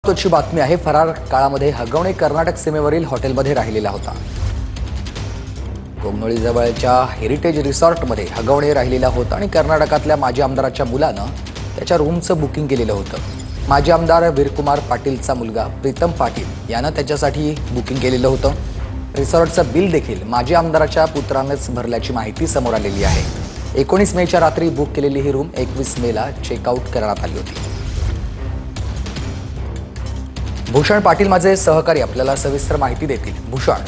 महत्त्वाची बातमी आहे। फरार काळामध्ये हगवणे कर्नाटक सीमेवरील हॉटेलमध्ये राहिलेला होता। कोगनोळी जवळच्या हेरिटेज रिसॉर्टमध्ये हगवणे राहिलेला होता आणि कर्नाटकातल्या माजी आमदाराच्या मुलानं त्याच्या रूमचं बुकिंग केलेलं होतं। माजी आमदार वीरकुमार पाटीलचा मुलगा प्रीतम पाटील यानं त्याच्यासाठी बुकिंग केलेलं होतं। रिसॉर्टचं बिल देखील माजी आमदाराच्या पुत्रानेच भरल्याची माहिती समोर आलेली आहे। 19 मेच्या रात्री बुक केलेली ही रूम 21 मेला चेकआउट करण्यात आली होती। भूषण पाटील माझे सहकारी आपल्याला सविस्तर माहिती देतील। भूषण,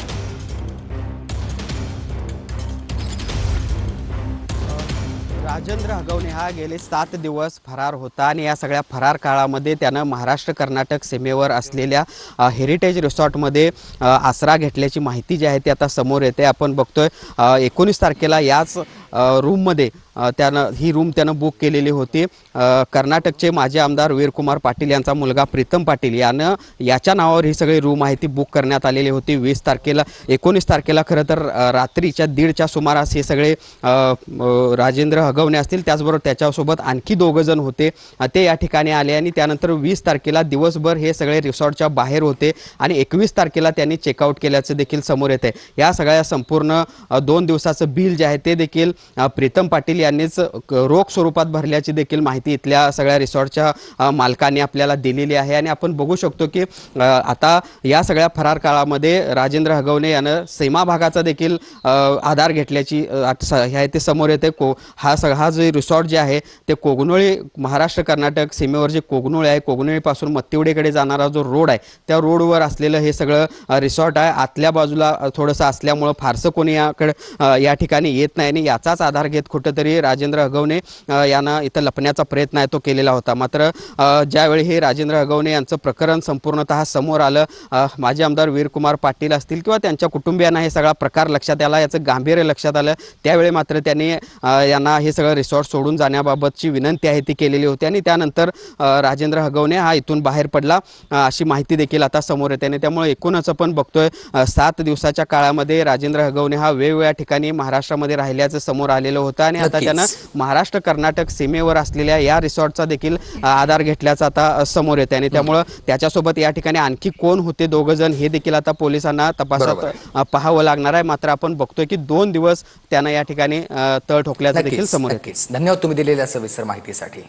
राजेंद्र हगवणे हा गेले 7 दिवस फरार होता आणि या सगळ्या फरार काळामध्ये त्यानं महाराष्ट्र कर्नाटक सीमेवर असलेल्या हेरिटेज रिसॉर्टमध्ये आसरा घेतल्याची माहिती जी आहे ती आता समोर येते। आपण बघतोय 19 तारखेला याच रूममध्ये त्यानं ही रूम त्यानं बुक केलेली होती। कर्नाटकचे माजी आमदार वीरकुमार पाटील यांचा मुलगा प्रीतम पाटील यानं याच्या नावावर ही सगळी रूम आहे ती बुक करण्यात आलेली होती। 19 तारखेला खरं तर रात्रीच्या 1:30च्या सुमारास हे सगळे राजेंद्र हगवणे असतील त्याचबरोबर त्याच्यासोबत आणखी 2 जण होते ते या ठिकाणी आले आणि त्यानंतर 20 तारखेला दिवसभर हे सगळे रिसॉर्टच्या बाहेर होते आणि 21 तारखेला त्यांनी चेकआउट केल्याचं देखील समोर येते। या सगळ्या संपूर्ण 2 दिवसाचं बिल जे आहे ते देखील प्रीतम पाटील यांनीच रोख स्वरूपात भरल्याची देखील माहिती इथल्या सगळ्या रिसॉर्टच्या मालकांनी आपल्याला दिलेली आहे। आणि आपण बघू शकतो की आता या सगळ्या फरार काळामध्ये राजेंद्र हगवणे यानं सीमा भागाचा देखील आधार घेतल्याची हे आहे ते समोर येते। हा जो रिसॉर्ट जे आहे ते कोगनोळी महाराष्ट्र कर्नाटक सीमेवर जे कोगनोळी आहे कोगनोळीपासून मत्तिवडेकडे जाणारा जो रोड आहे त्या रोडवर असलेलं हे सगळं रिसॉर्ट आहे। आतल्या बाजूला थोडंसं असल्यामुळं फारसं कोणी या ठिकाणी येत नाही आणि याचाच आधार घेत कुठंतरी राजेंद्र हगवणे यांना इथं लपण्याचा प्रयत्न आहे तो केलेला होता। मात्र ज्यावेळी हे राजेंद्र हगवणे यांचं प्रकरण संपूर्णतः समोर आलं, माजी आमदार वीरकुमार पाटील असतील किंवा त्यांच्या कुटुंबियांना हे सगळा प्रकार लक्षात आला, याचं गांभीर्य लक्षात आलं, त्यावेळी मात्र त्यांनी यांना हे सगळं रिसॉर्ट सोडून जाण्याबाबतची विनंती आहे ती केलेली होती आणि त्यानंतर राजेंद्र हगवणे हा इथून बाहेर पडला अशी माहिती देखील आता समोर येते। आणि त्यामुळे एकूणच आपण बघतोय 7 दिवसाच्या काळामध्ये राजेंद्र हगवणे हा वेगवेगळ्या ठिकाणी महाराष्ट्रामध्ये राहिल्याचं समोर आलेलं होतं आणि आता त्यानं महाराष्ट्र कर्नाटक सीमेवर असलेल्या या रिसॉर्टचा देखील आधार घेतल्याचा आता समोर येते आणि त्यामुळे त्याच्यासोबत या ठिकाणी आणखी कोण होते 2 जण हे देखील आता पोलिसांना तपासात पाहावं लागणार आहे। मात्र आपण बघतोय की 2 दिवस त्यानं या ठिकाणी तळ ठोकल्याचं देखील समोर येते। धन्यवाद तुम्ही दिलेल्या सविस्तर माहितीसाठी।